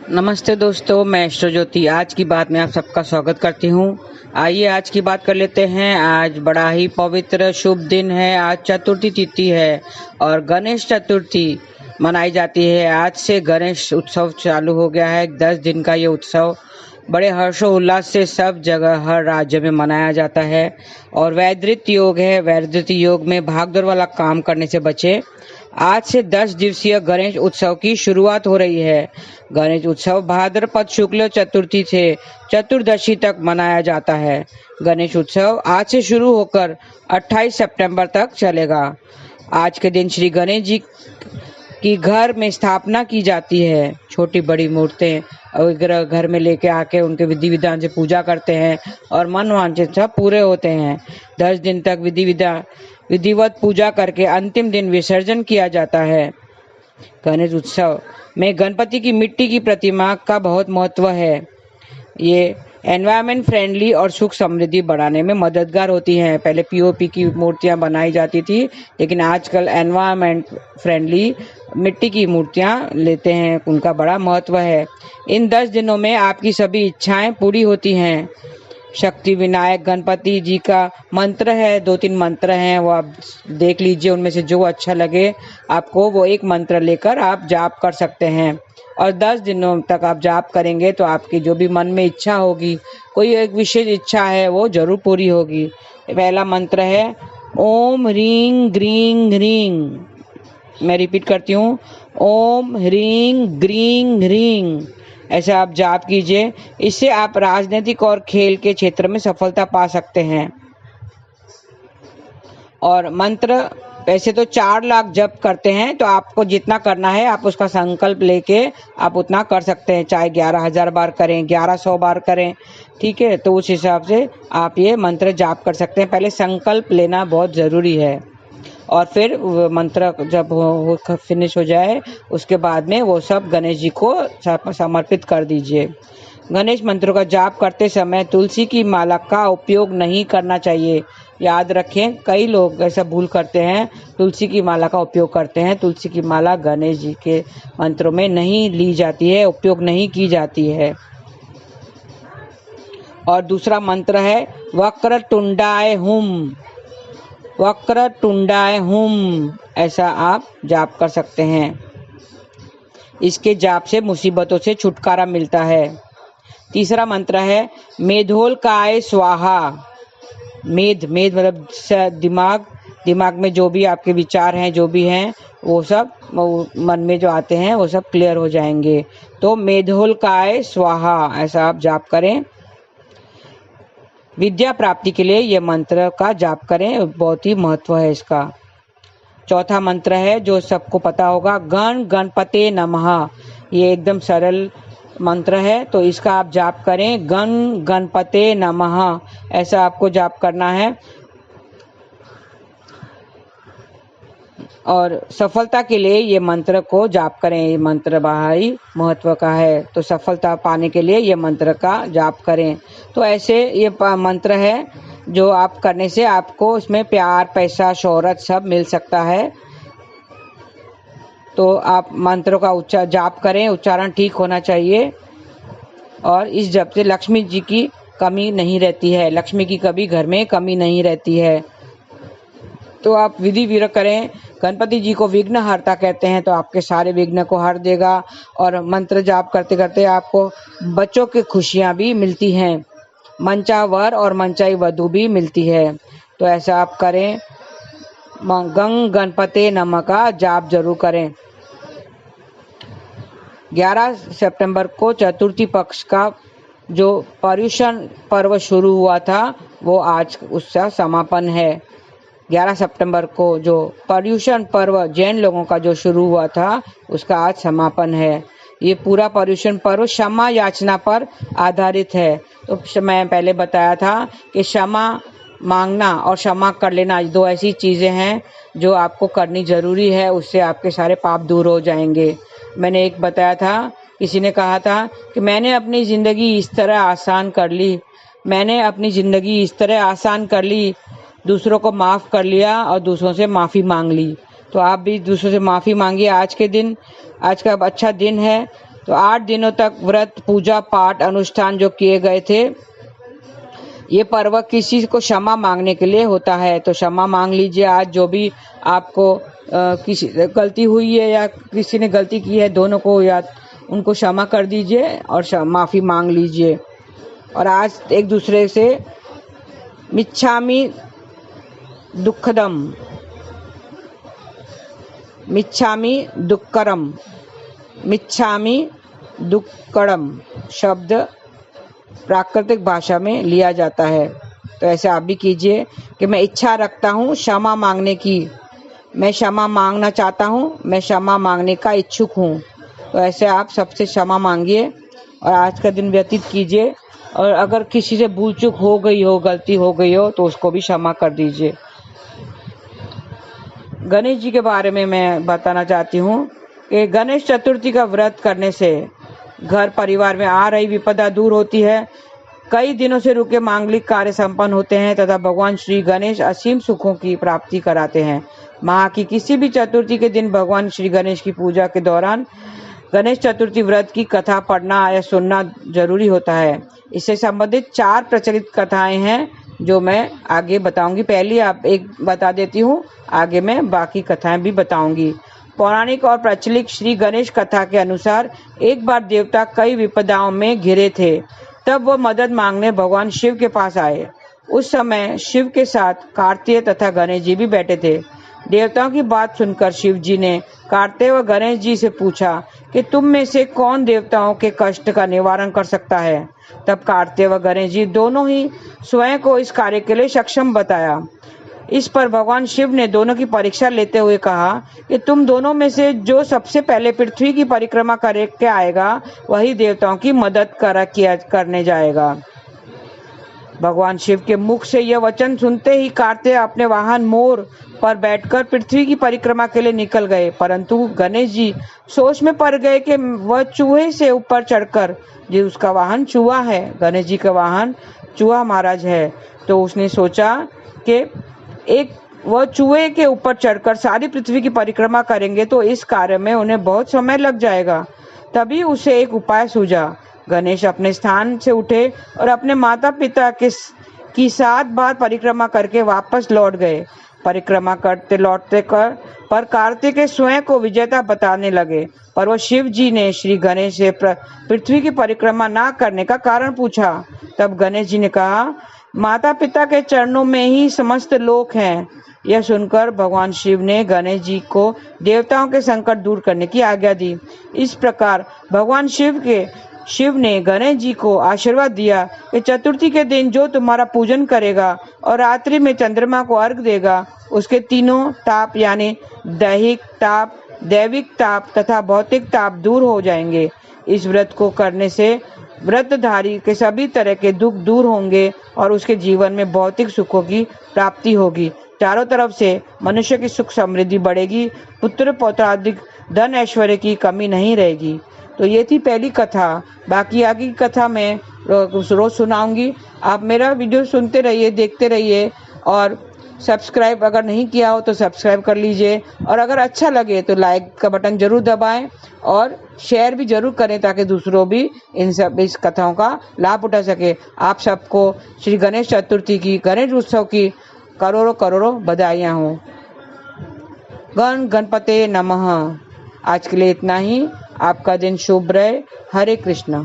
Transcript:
नमस्ते दोस्तों, मैं एस्ट्रो ज्योति आज की बात में आप सबका स्वागत करती हूँ। आइए आज की बात कर लेते हैं। आज बड़ा ही पवित्र शुभ दिन है। आज चतुर्थी तिथि है और गणेश चतुर्थी मनाई जाती है। आज से गणेश उत्सव चालू हो गया है। 10 दिन का ये उत्सव बड़े हर्षोल्लास से सब जगह हर राज्य में मनाया जाता है। और वैदिक योग है। वैदिक योग में भागदौड़ वाला काम करने से बचे। आज से 10 दिवसीय गणेश उत्सव की शुरुआत हो रही है। गणेश उत्सव भाद्रपद शुक्ल चतुर्थी से चतुर्दशी तक मनाया जाता है। गणेश उत्सव आज से शुरू होकर 28 सितंबर तक चलेगा। आज के दिन श्री गणेश जी की घर में स्थापना की जाती है। छोटी बड़ी मूर्तें वगैरह घर में लेके आके उनके विधि विधान से पूजा करते हैं और मनोवांछित सब पूरे होते हैं। 10 दिन तक विधिवत पूजा करके अंतिम दिन विसर्जन किया जाता है। गणेश उत्सव में गणपति की मिट्टी की प्रतिमा का बहुत महत्व है। ये एनवायरमेंट फ्रेंडली और सुख समृद्धि बढ़ाने में मददगार होती हैं। पहले पीओपी की मूर्तियां बनाई जाती थी, लेकिन आजकल एनवायरमेंट फ्रेंडली मिट्टी की मूर्तियां लेते हैं। उनका बड़ा महत्व है। इन 10 दिनों में आपकी सभी इच्छाएं पूरी होती हैं। शक्ति विनायक गणपति जी का मंत्र है। 2-3 मंत्र हैं, वो आप देख लीजिए। उनमें से जो अच्छा लगे आपको वो एक मंत्र लेकर आप जाप कर सकते हैं। और 10 दिनों तक आप जाप करेंगे तो आपकी जो भी मन में इच्छा होगी, कोई एक विशेष इच्छा है, वो जरूर पूरी होगी। पहला मंत्र है ओम ह्रीं ग्रीं ह्रीं। मैं रिपीट करती हूँ, ओम ह्रीं ग्रीं ह्रीं। ऐसे आप जाप कीजिए। इससे आप राजनीतिक और खेल के क्षेत्र में सफलता पा सकते हैं। और मंत्र वैसे तो 4 लाख जप करते हैं, तो आपको जितना करना है आप उसका संकल्प लेके आप उतना कर सकते हैं। चाहे 11,000 बार करें, 1100 बार करें, ठीक है। तो उस हिसाब से आप ये मंत्र जाप कर सकते हैं। पहले संकल्प लेना बहुत ज़रूरी है और फिर मंत्र जब वो फिनिश हो जाए उसके बाद में वो सब गणेश जी को समर्पित कर दीजिए। गणेश मंत्रों का जाप करते समय तुलसी की माला का उपयोग नहीं करना चाहिए। याद रखें, कई लोग ऐसा भूल करते हैं, तुलसी की माला का उपयोग करते हैं। तुलसी की माला गणेश जी के मंत्रों में नहीं ली जाती है, उपयोग नहीं की जाती है। और दूसरा मंत्र है वक्रतुंडाय हुम। वक्रतुंडाय हुम, ऐसा आप जाप कर सकते हैं। इसके जाप से मुसीबतों से छुटकारा मिलता है। तीसरा मंत्र है मेधोलकाय स्वाहा। मेध मतलब दिमाग में जो भी आपके विचार हैं, जो भी हैं, वो सब मन में जो आते हैं वो सब क्लियर हो जाएंगे। तो मेधोलकाय स्वाहा ऐसा आप जाप करें। विद्या प्राप्ति के लिए ये मंत्र का जाप करें, बहुत ही महत्व है इसका। चौथा मंत्र है जो सबको पता होगा, गण गणपते नमः। ये एकदम सरल मंत्र है, तो इसका आप जाप करें, गण गणपते नमः ऐसा आपको जाप करना है। और सफलता के लिए ये मंत्र को जाप करें। ये मंत्र भारी महत्व का है, तो सफलता पाने के लिए ये मंत्र का जाप करें। तो ऐसे ये मंत्र है जो आप करने से आपको इसमें प्यार, पैसा, शोहरत सब मिल सकता है। तो आप मंत्रों का जाप करें, उच्चारण ठीक होना चाहिए। और इस जप से लक्ष्मी जी की कमी नहीं रहती है। लक्ष्मी की कभी घर में कमी नहीं रहती है। तो आप विधि विरह करें। गणपति जी को विघ्नहर्ता कहते हैं, तो आपके सारे विघ्न को हर देगा। और मंत्र जाप करते करते आपको बच्चों की खुशियां भी मिलती हैं। मंचा वर और मंचाई वधु भी मिलती है। तो ऐसा आप करें। गंग गणपते नमः का जाप जरूर करें। 11 सितंबर को चतुर्थी पक्ष का जो पर्युषण पर्व शुरू हुआ था, वो आज उसका समापन है। 11 सितंबर को जो पर्युषण पर्व जैन लोगों का जो शुरू हुआ था, उसका आज समापन है। ये पूरा पर्युषण पर्व क्षमा याचना पर आधारित है। तो मैं पहले बताया था कि क्षमा मांगना और क्षमा कर लेना, 2 ऐसी चीज़ें हैं जो आपको करनी ज़रूरी है। उससे आपके सारे पाप दूर हो जाएंगे। मैंने एक बताया था, किसी ने कहा था कि मैंने अपनी ज़िंदगी इस तरह आसान कर ली, मैंने अपनी ज़िंदगी इस तरह आसान कर ली, दूसरों को माफ़ कर लिया और दूसरों से माफ़ी मांग ली। तो आप भी दूसरों से माफ़ी मांगिए। आज का अच्छा दिन है। तो 8 दिनों तक व्रत, पूजा पाठ, अनुष्ठान जो किए गए थे, ये पर्व किसी को क्षमा मांगने के लिए होता है। तो क्षमा मांग लीजिए। आज जो भी आपको किसी गलती हुई है या किसी ने गलती की है, दोनों को याद उनको क्षमा कर दीजिए और माफ़ी मांग लीजिए। और आज एक दूसरे से मिच्छामि दुक्कडम, मिच्छामि दुक्कडम, मिच्छामि दुक्कडम शब्द प्राकृतिक भाषा में लिया जाता है। तो ऐसे आप भी कीजिए कि मैं इच्छा रखता हूँ क्षमा मांगने की, मैं क्षमा मांगना चाहता हूँ, मैं क्षमा मांगने का इच्छुक हूँ। तो ऐसे आप सबसे क्षमा मांगिए और आज का दिन व्यतीत कीजिए। और अगर किसी से भूल चूक हो गई हो, गलती हो गई हो, तो उसको भी क्षमा कर दीजिए। गणेश जी के बारे में मैं बताना चाहती हूँ कि गणेश चतुर्थी का व्रत करने से घर परिवार में आ रही विपदा दूर होती है, कई दिनों से रुके मांगलिक कार्य संपन्न होते हैं तथा भगवान श्री गणेश असीम सुखों की प्राप्ति कराते हैं। माह की किसी भी चतुर्थी के दिन भगवान श्री गणेश की पूजा के दौरान गणेश चतुर्थी व्रत की कथा पढ़ना या सुनना जरूरी होता है। इससे संबंधित 4 प्रचलित कथाएं हैं जो मैं आगे बताऊंगी। पहली आप एक बता देती हूँ, आगे मैं बाकी कथाएं भी बताऊंगी। पौराणिक और प्रचलित श्री गणेश कथा के अनुसार एक बार देवता कई विपदाओं में घिरे थे, तब वह मदद मांगने भगवान शिव के पास आए। उस समय शिव के साथ कार्तिकेय तथा गणेश जी भी बैठे थे। देवताओं की बात सुनकर शिव जी ने कार्तिकेय व गणेश जी से पूछा कि तुम में से कौन देवताओं के कष्ट का निवारण कर सकता है। तब कार्तिकेय व गणेश जी दोनों ही स्वयं को इस कार्य के लिए सक्षम बताया। इस पर भगवान शिव ने दोनों की परीक्षा लेते हुए कहा कि तुम दोनों में से जो सबसे पहले पृथ्वी की परिक्रमा करके आएगा, वही देवताओं की मदद करने जाएगा। भगवान शिव के मुख से यह वचन सुनते ही कार्तिकेय अपने वाहन मोर पर बैठकर पृथ्वी की परिक्रमा के लिए निकल गए, परंतु गणेश जी सोच में पड़ गए कि वह चूहे से ऊपर चढ़कर, जो उसका वाहन चूहा है, गणेश जी का वाहन चूहा महाराज है, तो उसने सोचा कि वह चूहे के ऊपर चढ़कर सारी पृथ्वी की परिक्रमा करेंगे तो इस कार्य में उन्हें बहुत समय लग जाएगा। तभी उसे एक उपाय सूझा। गणेश अपने स्थान से उठे और अपने माता पिता की 7 बार परिक्रमा करके वापस लौट गए। परिक्रमा करते लौटते पर कार्तिकेय स्वयं को विजेता बताने लगे, पर वह शिव जी ने श्री गणेश से पृथ्वी की परिक्रमा ना करने का कारण पूछा। तब गणेश जी ने कहा, माता पिता के चरणों में ही समस्त लोक हैं। यह सुनकर भगवान शिव ने गणेश जी को देवताओं के संकट दूर करने की आज्ञा दी। इस प्रकार भगवान शिव ने गणेश जी को आशीर्वाद दिया कि चतुर्थी के दिन जो तुम्हारा पूजन करेगा और रात्रि में चंद्रमा को अर्घ देगा, उसके तीनों ताप यानी दैहिक ताप, दैविक ताप तथा भौतिक ताप दूर हो जाएंगे। इस व्रत को करने से व्रतधारी के सभी तरह के दुख दूर होंगे और उसके जीवन में भौतिक सुखों की प्राप्ति होगी। चारों तरफ से मनुष्य की सुख समृद्धि बढ़ेगी, पुत्र पौत्रादिक धन ऐश्वर्य की कमी नहीं रहेगी। तो ये थी पहली कथा। बाकी आगे की कथा मैं रोज सुनाऊंगी। आप मेरा वीडियो सुनते रहिए, देखते रहिए और सब्सक्राइब अगर नहीं किया हो तो सब्सक्राइब कर लीजिए। और अगर अच्छा लगे तो लाइक का बटन जरूर दबाएं और शेयर भी जरूर करें ताकि दूसरों भी इस कथाओं का लाभ उठा सके। आप सबको श्री गणेश चतुर्थी की, गणेश उत्सव की करोड़ों करोड़ों बधाइयाँ हों। गणपते नमः। आज के लिए इतना ही। आपका दिन शुभ रहे। हरे कृष्णा।